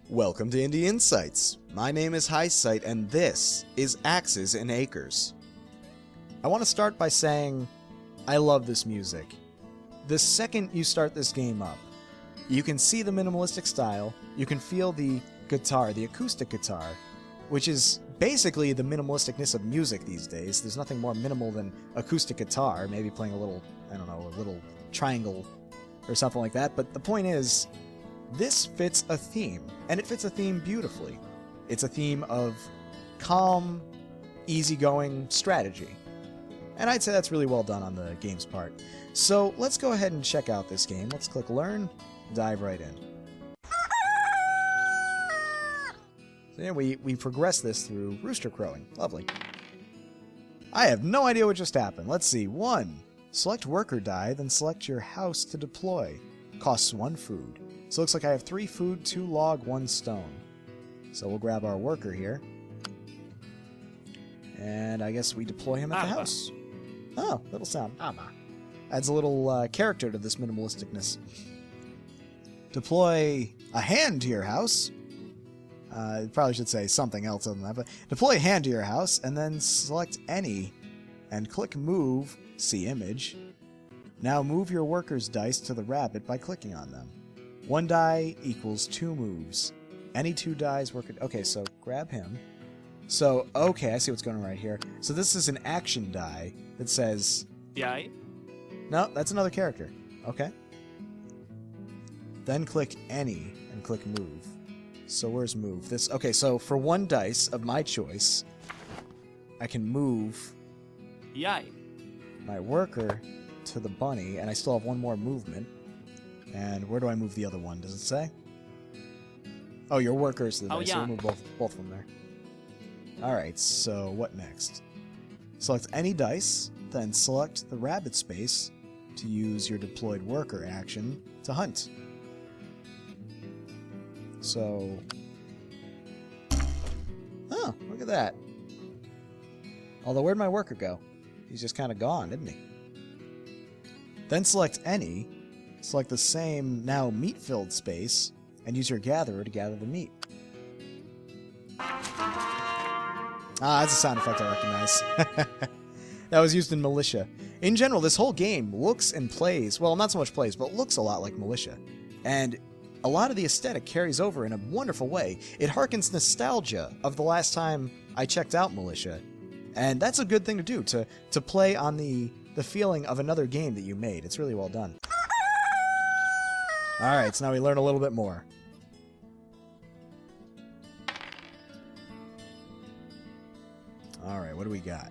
Welcome to Indie Insights. My name is Highsight, and this is Axes and Acres. I want to start by saying I love this music. The second you start this game up, you can see the minimalistic style, you can feel the guitar, the acoustic guitar, which is basically the minimalisticness of music these days. There's nothing more minimal than acoustic guitar, maybe playing a little, a little triangle or something like that, but the point is, this fits a theme, and it fits a theme beautifully. It's a theme of calm, easygoing strategy. And I'd say that's really well done on the game's part. So let's go ahead and check out this game. Let's click Learn, dive right in. So yeah, we progress this through rooster crowing. Lovely. I have no idea what just happened. Let's see. 1. Select worker die, then select your house to deploy. Costs 1 food. So it looks like I have 3 food, 2 log, 1 stone. So we'll grab our worker here. And I guess we deploy him at the house. Oh, little sound. Adds a little character to this minimalisticness. Deploy a hand to your house. Probably should say something else other than that. But deploy a hand to your house, and then select any, and click move, see image. Now move your worker's dice to the rabbit by clicking on them. 1 die equals 2 moves. Any 2 dies work... Okay, so grab him. So, okay, I see what's going on right here. So this is an action die that says... Yeah. No, that's another character. Okay. Then click any and click move. So where's move? This... Okay, so for 1 dice of my choice, I can move... Yeah. My worker to the bunny, and I still have 1 more movement. And where do I move the other one? Does it say? Oh, your worker is to the dice, so we'll move both of them there. Alright, so what next? Select any dice, then select the rabbit space to use your deployed worker action to hunt. So... Oh, look at that. Although, where'd my worker go? He's just kind of gone, isn't he? Then select any, select the same, now meat-filled space, and use your gatherer to gather the meat. Ah, that's a sound effect I recognize. That was used in Militia. In general, this whole game looks and plays, well, not so much plays, but looks a lot like Militia. And a lot of the aesthetic carries over in a wonderful way. It harkens nostalgia of the last time I checked out Militia. And that's a good thing to do, to play on the feeling of another game that you made. It's really well done. Alright, so now we learn a little bit more. Alright, what do we got?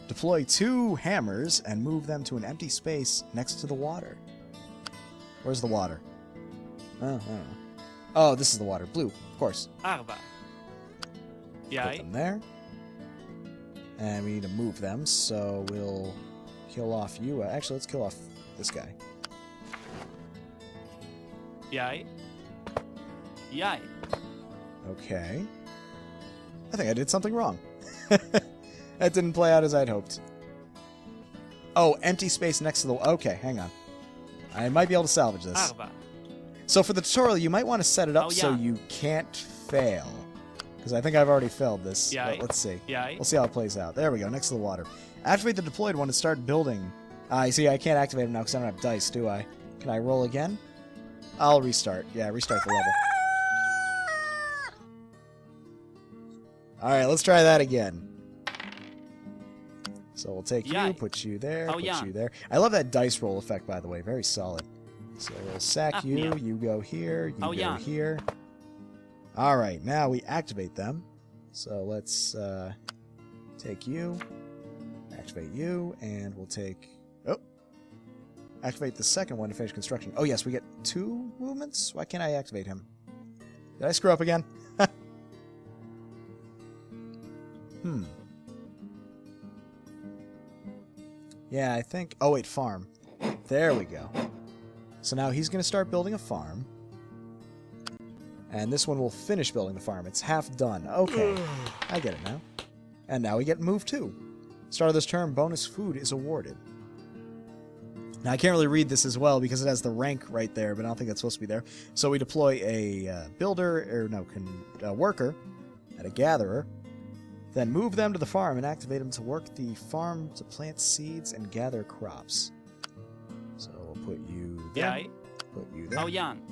Deploy 2 hammers and move them to an empty space next to the water. Where's the water? Oh, I don't know. Oh, this is the water. Blue, of course. Arba. Yeah. Put them there. And we need to move them, so we'll kill off you. Actually, let's kill off this guy. Yeah. Yeah. Okay. I think I did something wrong. That didn't play out as I'd hoped. Oh, empty space next to the... Okay, hang on. I might be able to salvage this. Arba. So for the tutorial, you might want to set it up so yeah. you can't fail. Because I think I've already failed this. Yeah. But let's see. Yeah. We'll see how it plays out. There we go, next to the water. Activate the deployed one to start building. You see, I can't activate him now because I don't have dice, do I? Can I roll again? I'll restart. Yeah, restart the level. Alright, let's try that again. So we'll take you, put you there, put you there. I love that dice roll effect, by the way. Very solid. So we'll sack you, you go here, you go here. Alright, now we activate them. So let's take you, activate you, and we'll take... Oh! Activate the second one to finish construction. Oh yes, we get 2 movements? Why can't I activate him? Did I screw up again? Yeah, I think... Oh wait, farm. There we go. So now he's going to start building a farm. And this one will finish building the farm. It's half done. Okay, I get it now. And now we get move 2. Start of this term, bonus food is awarded. Now, I can't really read this as well because it has the rank right there, but I don't think that's supposed to be there. So we deploy a worker and a gatherer, then move them to the farm and activate them to work the farm to plant seeds and gather crops. So we'll put you there. Yai. Put you there. Ao yan.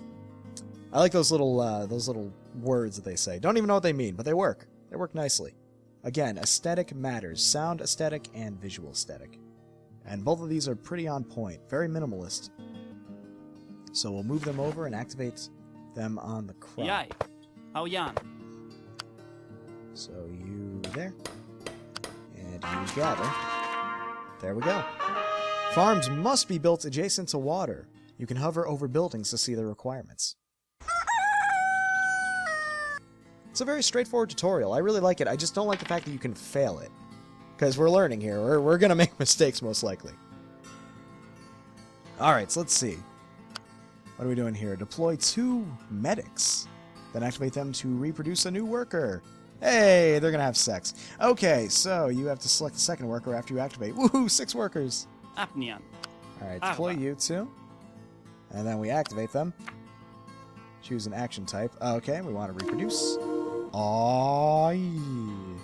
I like those little words that they say. Don't even know what they mean, but they work. They work nicely. Again, aesthetic matters. Sound aesthetic and visual aesthetic. And both of these are pretty on point. Very minimalist. So we'll move them over and activate them on the crop. Yai. Ao yan. So you there. And you gather. There we go. Farms must be built adjacent to water. You can hover over buildings to see the requirements. It's a very straightforward tutorial. I really like it. I just don't like the fact that you can fail it. Because we're learning here. We're going to make mistakes, most likely. Alright, so let's see. What are we doing here? Deploy 2 medics. Then activate them to reproduce a new worker. Hey, they're going to have sex. Okay, so you have to select the second worker after you activate. Woohoo, 6 workers. Apnian. Alright, deploy you 2. And then we activate them. Choose an action type. Okay, we want to reproduce. Aww, yeah.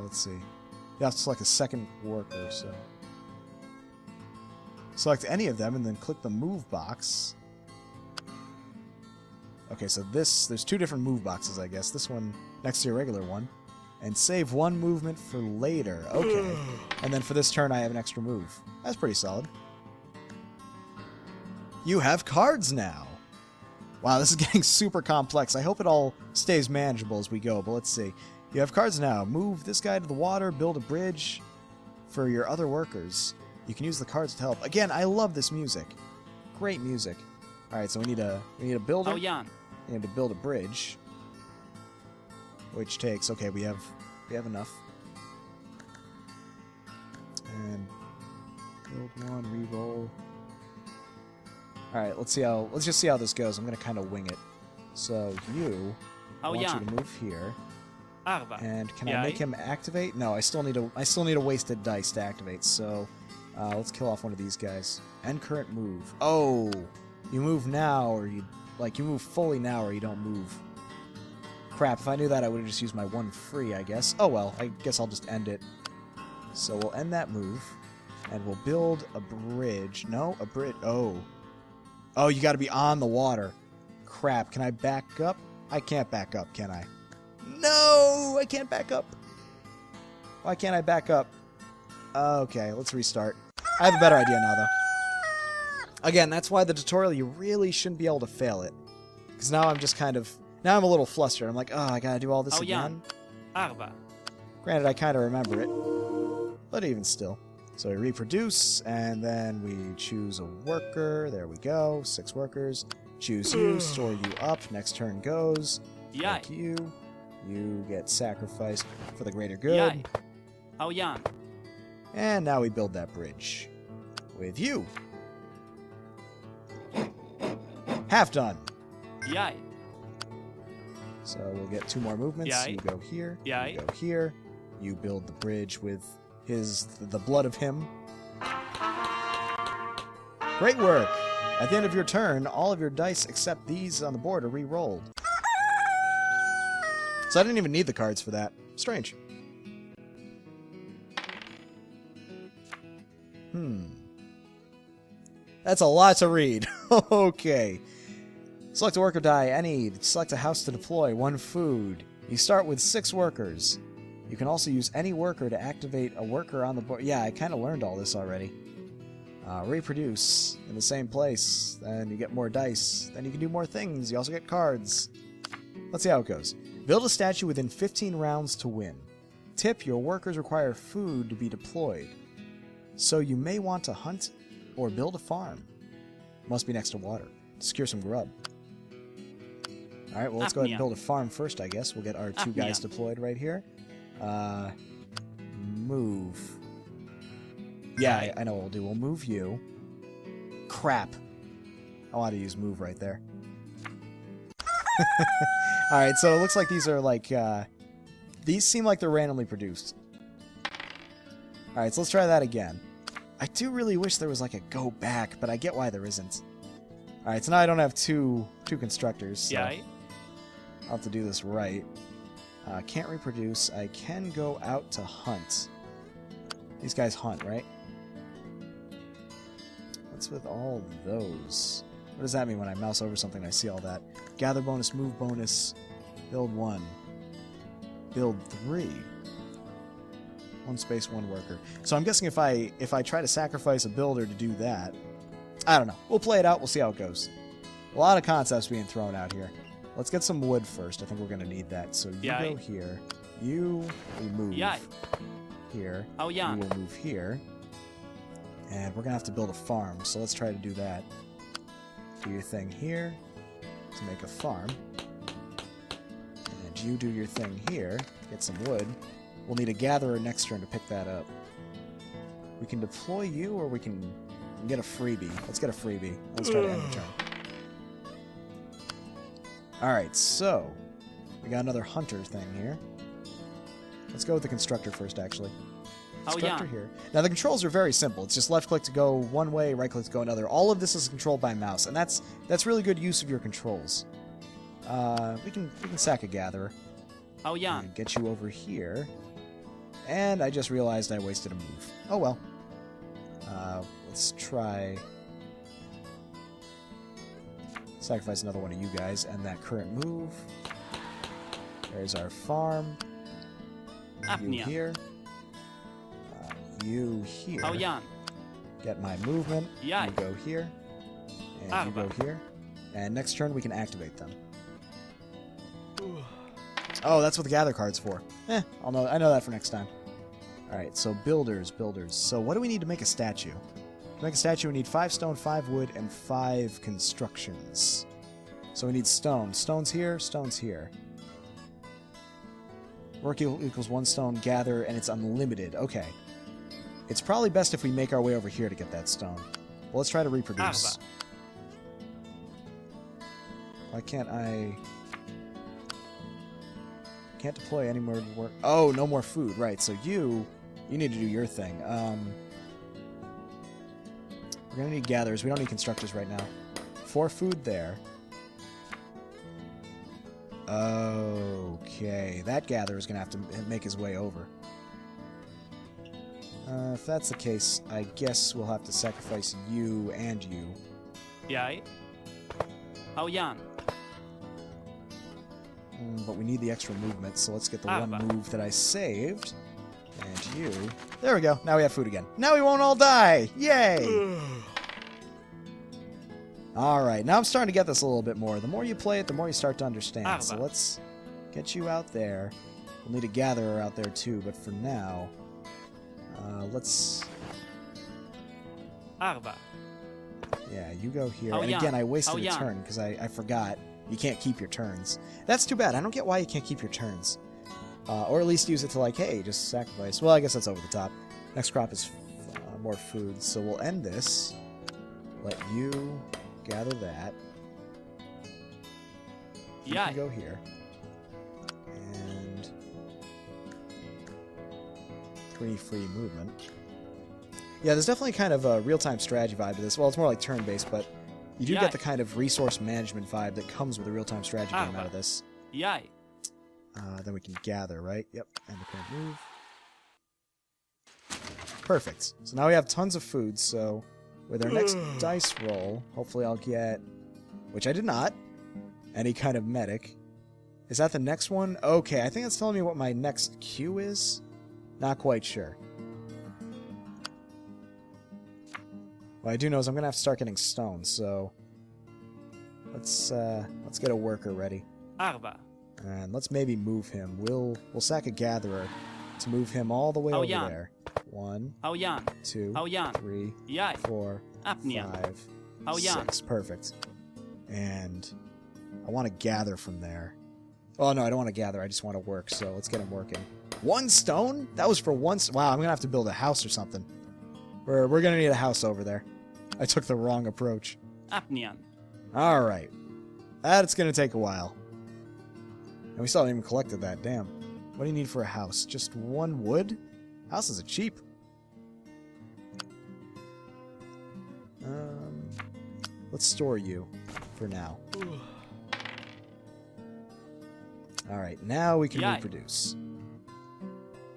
Let's see. You have to select a second worker, so... Select any of them and then click the move box. Okay, so there's 2 different move boxes, I guess. This one next to your regular one. And save 1 movement for later. Okay. And then for this turn, I have an extra move. That's pretty solid. You have cards now. Wow, this is getting super complex. I hope it all stays manageable as we go, but let's see. You have cards now. Move this guy to the water, build a bridge for your other workers. You can use the cards to help. Again, I love this music. Great music. Alright, so we need a builder. Ao yan. We need to build a bridge. Which takes, okay, we have enough. And build 1, re-roll. Alright, let's just see how this goes. I'm gonna kinda wing it. So I want you to move here. Arba. And can I make him activate? No, I still need a wasted dice to activate, so let's kill off one of these guys. End current move. Oh, you move now, or you move fully now, or you don't move. Crap, if I knew that, I would have just used my 1 free, I guess. Oh well, I guess I'll just end it. So we'll end that move, and we'll build a bridge. No, a bridge. Oh, you gotta be on the water. Crap, can I back up? I can't back up, can I? No, I can't back up. Why can't I back up? Okay, let's restart. I have a better idea now, though. Again, that's why the tutorial, you really shouldn't be able to fail it. Because now I'm just now I'm a little flustered. I'm like, oh, I gotta do all this again? Arba. Granted, I kind of remember it. But even still. So we reproduce, and then we choose a worker. There we go. 6 workers. Choose you, store you up. Next turn goes. Yai. Like you. You get sacrificed for the greater good. Yai. Ao yan. And now we build that bridge. With you. Half done. Yai. So we'll get 2 more movements. Yai. You go here. Yai. You go here. You build the bridge with the blood of him. Great work! At the end of your turn, all of your dice except these on the board are re-rolled. So I didn't even need the cards for that. Strange. That's a lot to read. Okay. Select a worker die. Any. Select a house to deploy. 1 food. You start with 6 workers. You can also use any worker to activate a worker on the board. Yeah, I kind of learned all this already. Reproduce in the same place. Then you get more dice. Then you can do more things. You also get cards. Let's see how it goes. Build a statue within 15 rounds to win. Tip, your workers require food to be deployed. So you may want to hunt or build a farm. Must be next to water. Secure some grub. Alright, well, let's go ahead and build a farm first, I guess. We'll get our 2 guys deployed right here. Move. Yeah, I know what we'll do. We'll move you. Crap. I wanted to use move right there. Alright, so it looks like these are like, these seem like they're randomly produced. Alright, so let's try that again. I do really wish there was like a go back, but I get why there isn't. Alright, so now I don't have two constructors, so Yai. I'll have to do this right. Can't reproduce. I can go out to hunt. These guys hunt, right? What's with all those? What does that mean when I mouse over something and I see all that? Gather bonus, move bonus, build 1. Build 3. 1 space, 1 worker. So I'm guessing if I try to sacrifice a builder to do that, I don't know. We'll play it out. We'll see how it goes. A lot of concepts being thrown out here. Let's get some wood first. I think we're going to need that. So you go here. You move here. You will move here. And we're going to have to build a farm. So let's try to do that. Do your thing here to make a farm. And you do your thing here. Get some wood. We'll need a gatherer next turn to pick that up. We can deploy you, or we can get a freebie. Let's get a freebie. Let's try to end the turn. Alright, so we got another hunter thing here. Let's go with the constructor first, actually. Constructor here. Now, the controls are very simple. It's just left-click to go one way, right-click to go another. All of this is controlled by mouse, and that's really good use of your controls. We can sack a gatherer. And get you over here. And I just realized I wasted a move. Oh well. Let's try... sacrifice another one of you guys, and that current move. There's our farm. You here. You here. Get my movement. You go here. And you go here. And next turn we can activate them. Oh, that's what the gather card's for. I know that for next time. Alright, so builders. So what do we need to make a statue? To make a statue, we need 5 stone, 5 wood, and 5 constructions. So we need stone. Stone's here, stone's here. Work equals 1 stone, gather, and it's unlimited. Okay. It's probably best if we make our way over here to get that stone. Well, let's try to reproduce. Why can't I... can't deploy any more work. Oh, no more food. Right, so you need to do your thing. We're going to need gatherers. We don't need constructors right now. 4 food there. Okay, that gatherer is going to have to make his way over. If that's the case, I guess we'll have to sacrifice you and you. But we need the extra movement, so let's get the one move that I saved. And you. There we go. Now we have food again. Now we won't all die! Yay! Alright, now I'm starting to get this a little bit more. The more you play it, the more you start to understand. So let's get you out there. We'll need a gatherer out there too, but for now... let's... Yeah, you go here. And again, I wasted a turn because I forgot. You can't keep your turns. That's too bad. I don't get why you can't keep your turns. Or at least use it to like, hey, just sacrifice. Well, I guess that's over the top. Next crop is more food. So we'll end this. Let you gather that. You can go here. And 3 free movement. Yeah, there's definitely kind of a real-time strategy vibe to this. Well, it's more like turn-based, but you do get the kind of resource management vibe that comes with a real-time strategy game out of this. Then we can gather, right? Yep, and the current move. Perfect. So now we have tons of food, so with our next dice roll, hopefully I'll get, which I did not, any kind of medic. Is that the next one? Okay, I think that's telling me what my next queue is. Not quite sure. What I do know is I'm gonna have to start getting stone, so let's get a worker ready. And let's maybe move him. We'll sack a gatherer to move him all the way over there. 1, 2, 3, 4, 5, 6. Perfect. And I want to gather from there. Oh no, I don't want to gather. I just want to work. So let's get him working. 1 stone? That was for 1. Wow, I'm gonna have to build a house or something. We're gonna need a house over there. I took the wrong approach. All right. That's gonna take a while. And we still haven't even collected that. Damn. What do you need for a house? Just 1 wood? Houses are cheap. let's store you for now. Alright, now we can Yay. reproduce.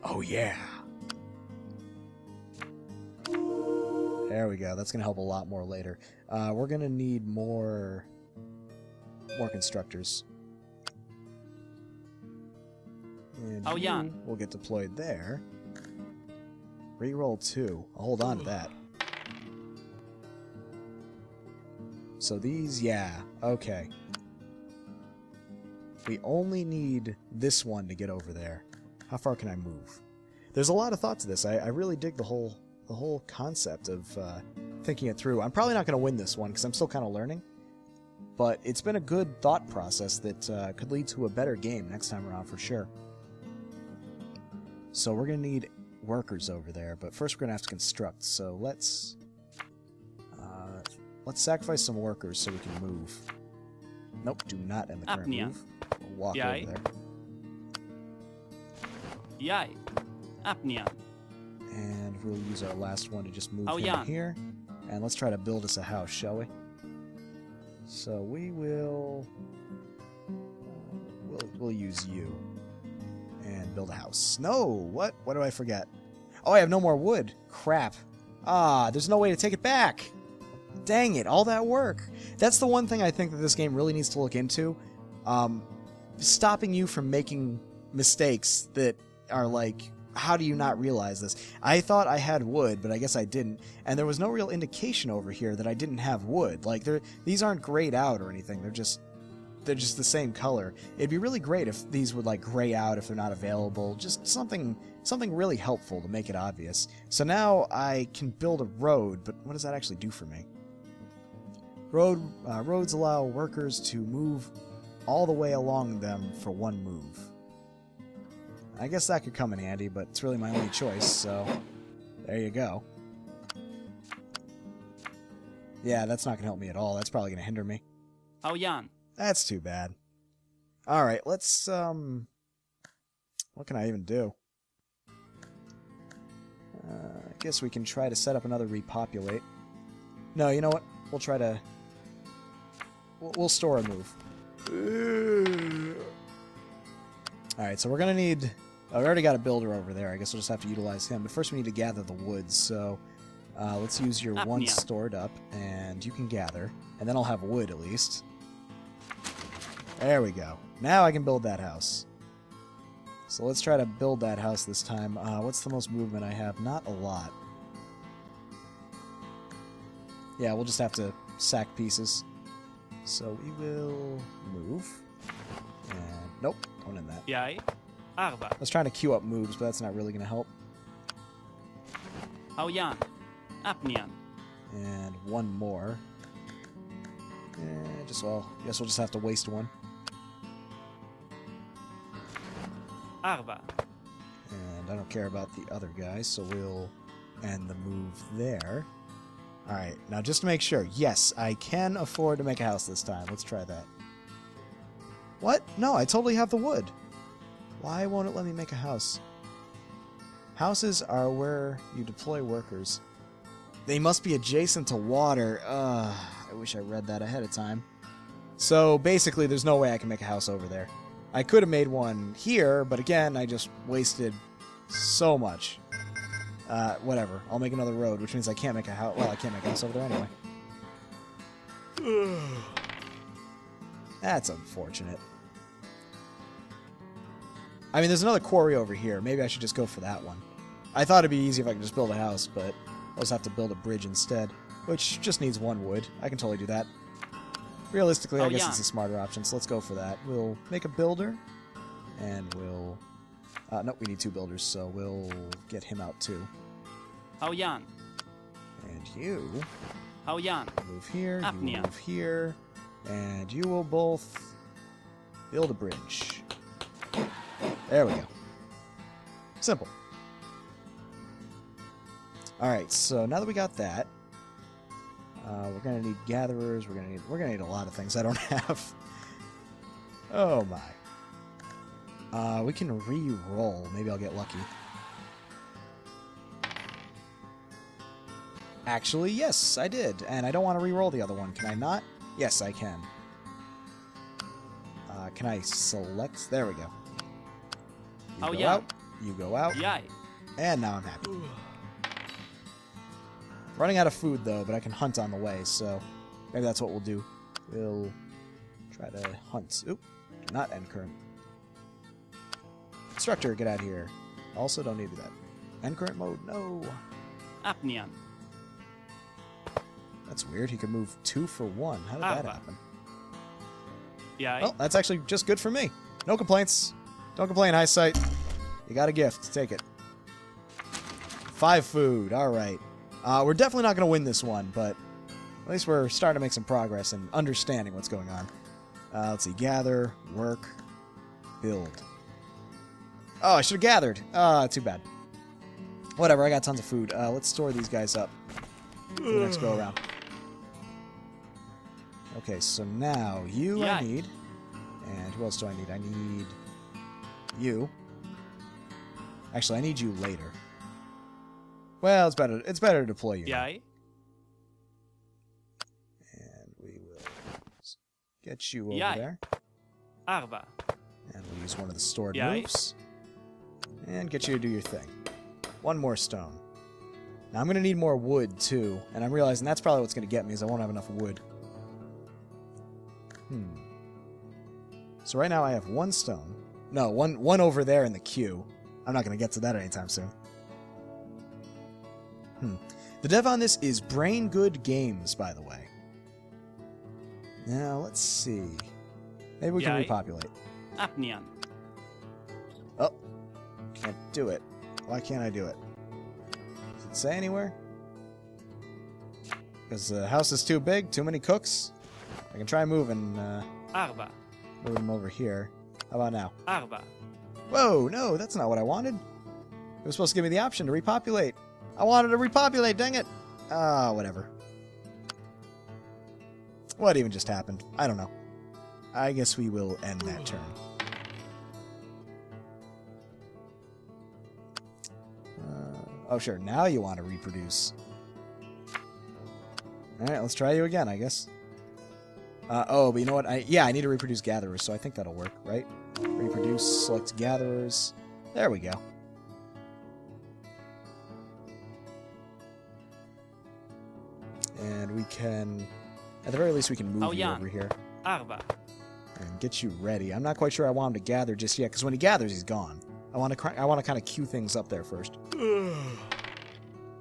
Oh yeah! There we go. That's going to help a lot more later. We're going to need more constructors. And Oh, yeah. you will get deployed there. Reroll 2. I'll hold on to that. So these, yeah, okay. We only need this one to get over there. How far can I move? There's a lot of thought to this. I really dig the whole concept of thinking it through. I'm probably not going to win this one because I'm still kind of learning. But it's been a good thought process that could lead to a better game next time around for sure. So we're going to need workers over there, but first we're going to have to construct. So let's sacrifice some workers so we can move. Nope, do not end the current Apnea. move. We'll walk Yay. over there. Yay. Apnea. And we'll use our last one to just move Oh, him yeah. here. And let's try to build us a house, shall we? So we will... we'll use you. And build a house. No! What? What do I forget? Oh, I have no more wood. Crap. Ah, there's no way to take it back. Dang it, all that work. That's the one thing I think that this game really needs to look into. Stopping you from making mistakes that are like, how do you not realize this? I thought I had wood, but I guess I didn't. And there was no real indication over here that I didn't have wood. Like, these aren't grayed out or anything. They're just the same color. It'd be really great if these would like gray out if they're not available. Just something really helpful to make it obvious. So now I can build a road, but what does that actually do for me? Roads allow workers to move all the way along them for one move. I guess that could come in handy, but it's really my only choice, so there you go. Yeah, that's not going to help me at all. That's probably going to hinder me. How Jan? That's too bad. Alright, let's, what can I even do? I guess we can try to set up another repopulate. No, you know what? We'll try to... We'll store a move. Alright, so we're gonna need... Oh, we already got a builder over there. I guess we'll just have to utilize him. But first we need to gather the wood, so... let's use your one Apnea. stored up, and you can gather. And then I'll have wood, at least. There we go. Now I can build that house. So let's try to build that house this time. What's the most movement I have? Not a lot. Yeah, we'll just have to sack pieces. So we will move. And nope, don't end that. Jij? Arba. I was trying to queue up moves, but that's not really going to help. How Jan? Apnian. And one more. Well, I guess we'll just have to waste one. Arba. And I don't care about the other guy, so we'll end the move there. Alright, now just to make sure, yes, I can afford to make a house this time. Let's try that. What? No, I totally have the wood. Why won't it let me make a house? Houses are where you deploy workers. They must be adjacent to water. I wish I read that ahead of time. So basically, there's no way I can make a house over there. I could have made one here, but again, I just wasted so much. Whatever. I'll make another road, which means I can't make a house. Well, I can't make a house over there anyway. That's unfortunate. I mean, there's another quarry over here. Maybe I should just go for that one. I thought it'd be easy if I could just build a house, but I'll just have to build a bridge instead, which just needs one wood. I can totally do that. Realistically, I guess it's a smarter option, so let's go for that. We'll make a builder, and we'll... nope, we need two builders, so we'll get him out too. How Jan? And you How Jan? move here, you Apnea. move here, and you will both build a bridge. There we go. Simple. Alright, so now that we got that, we're gonna need gatherers, we're gonna need a lot of things I don't have. Oh my. We can re-roll. Maybe I'll get lucky. Actually, yes, I did. And I don't want to re-roll the other one. Can I not? Yes, I can. Can I select? There we go. You go out. You go out. Yai. And now I'm happy. Running out of food, though, but I can hunt on the way, so maybe that's what we'll do. We'll try to hunt. Oop. Not end current. Instructor, get out of here. Also, don't need that. End current mode, no. Apnian. That's weird. He could move 2 for 1. How did that happen? Yai. Well, that's actually just good for me. No complaints. Don't complain, Highsight. You got a gift. Take it. 5 food. All right. We're definitely not going to win this one, but at least we're starting to make some progress and understanding what's going on. Let's see. Gather, work, build. Oh, I should have gathered. Too bad. Whatever, I got tons of food. Let's store these guys up for the next go around. Okay, so now you I need. And who else do I need? I need you. Actually, I need you later. Well, it's better to deploy you. Yai. And we will get you over there. Arba. And we'll use one of the stored Yai. moves. And get you to do your thing. 1 more stone. Now I'm going to need more wood, too. And I'm realizing that's probably what's going to get me, is I won't have enough wood. So right now I have 1 stone. No, one over there in the queue. I'm not going to get to that anytime soon. The dev on this is Brain Good Games, by the way. Now, let's see. Maybe we can repopulate. Apnian. Oh. Can't do it. Why can't I do it? Does it say anywhere? Because the house is too big, too many cooks. I can try moving, Arba. move them over here. How about now? Arba. Whoa, no, that's not what I wanted. It was supposed to give me the option to repopulate. I wanted to repopulate, dang it. Whatever. What even just happened? I don't know. I guess we will end that turn. Oh, sure. Now you want to reproduce. Alright, let's try you again, I guess. But you know what? I need to reproduce gatherers, so I think that'll work, right? Reproduce, select gatherers. There we go. And we can... At the very least, we can move you over here. Arba. And get you ready. I'm not quite sure I want him to gather just yet, because when he gathers, he's gone. I want to kind of queue things up there first.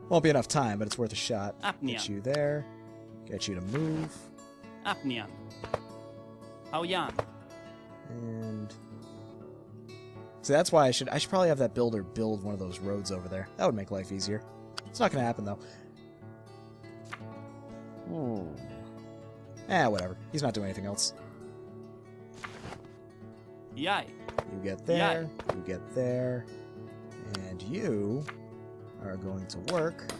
Won't be enough time, but it's worth a shot. Apnian. Get you there. Get you to move. Apnian. Hauyan. And... So that's why I should probably have that builder build one of those roads over there. That would make life easier. It's not going to happen, though. Whatever. He's not doing anything else. Yai. You get there. You get there. And you are going to work.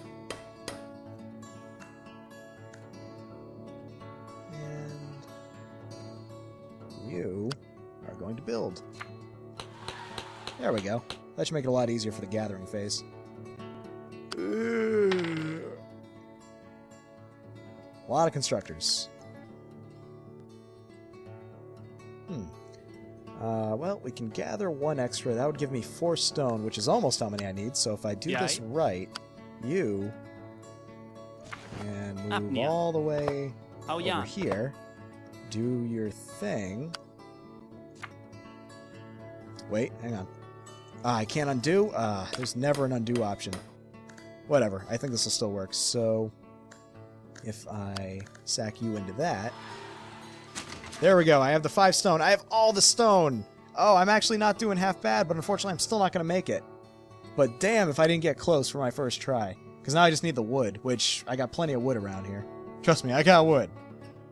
And you are going to build. There we go. That should make it a lot easier for the gathering phase. A lot of constructors. Well, we can gather 1 extra. That would give me 4 stone, which is almost how many I need. So if I do this right, you can move all the way over here. Do your thing. Wait, hang on. I can't undo? There's never an undo option. Whatever. I think this will still work. So if I sack you into that... There we go. I have the 5 stone. I have all the stone. Oh, I'm actually not doing half bad, but unfortunately I'm still not going to make it. But damn if I didn't get close for my first try. Because now I just need the wood, which I got plenty of wood around here. Trust me, I got wood.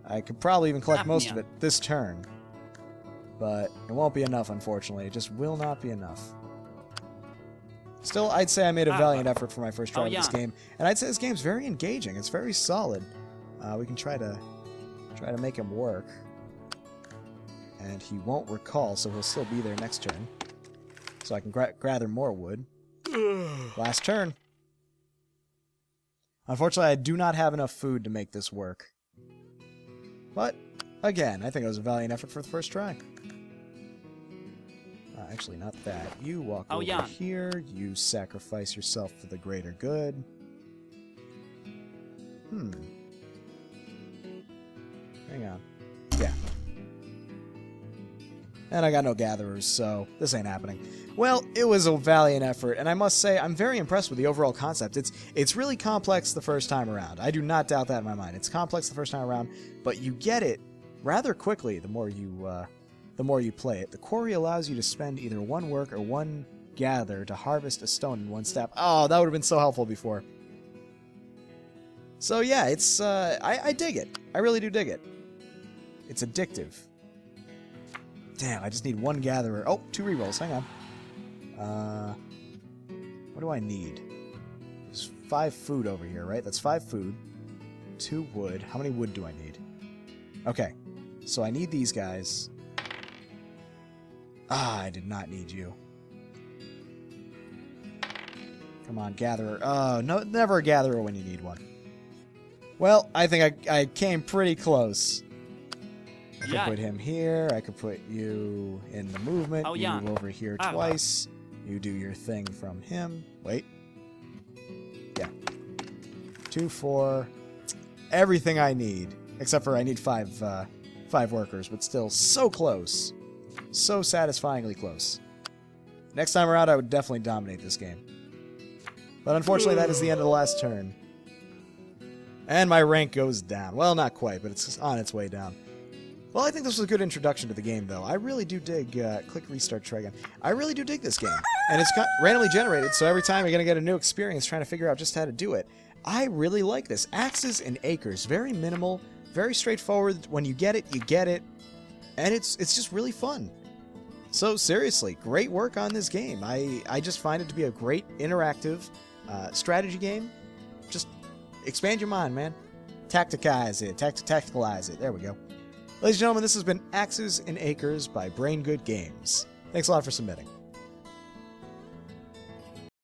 I could probably even collect most of it this turn. But it won't be enough, unfortunately. It just will not be enough. Still, I'd say I made a valiant effort for my first try of this game. And I'd say this game's very engaging. It's very solid. We can try to make him work. And he won't recall, so he'll still be there next turn. So I can gather more wood. Last turn. Unfortunately, I do not have enough food to make this work. But, again, I think it was a valiant effort for the first try. Actually, not that. You walk over here. You sacrifice yourself for the greater good. Hang on. Yeah. And I got no gatherers, so this ain't happening. Well, it was a valiant effort, and I must say I'm very impressed with the overall concept. It's really complex the first time around. I do not doubt that in my mind. It's complex the first time around, but you get it rather quickly the more you play it. The quarry allows you to spend either one work or one gather to harvest a stone in one step. Oh, that would have been so helpful before. So yeah, it's I dig it. I really do dig it. It's addictive. Damn, I just need one gatherer. Oh, 2 rerolls. Hang on. What do I need? There's 5 food over here, right? That's 5 food. 2 wood. How many wood do I need? Okay. So I need these guys. Ah, I did not need you. Come on, gatherer. Oh, no, never a gatherer when you need one. Well, I think I came pretty close. I could put him here. I could put you in the movement. You over here twice. You do your thing from him. Wait. Yeah. 2, 4. Everything I need. Except for I need 5 workers, but still so close. So satisfyingly close. Next time around, I would definitely dominate this game. But unfortunately, that is the end of the last turn. And my rank goes down. Well, not quite, but it's on its way down. Well, I think this was a good introduction to the game, though. I really do dig... click restart, try again. I really do dig this game. And it's randomly generated, so every time you're going to get a new experience trying to figure out just how to do it. I really like this. Axes and Acres. Very minimal, very straightforward. When you get it, you get it. And it's just really fun. So, seriously, great work on this game. I just find it to be a great interactive strategy game. Just expand your mind, man. Tacticize it. Tacticalize it. There we go. Ladies and gentlemen, this has been Axes and Acres by Brain Good Games. Thanks a lot for submitting.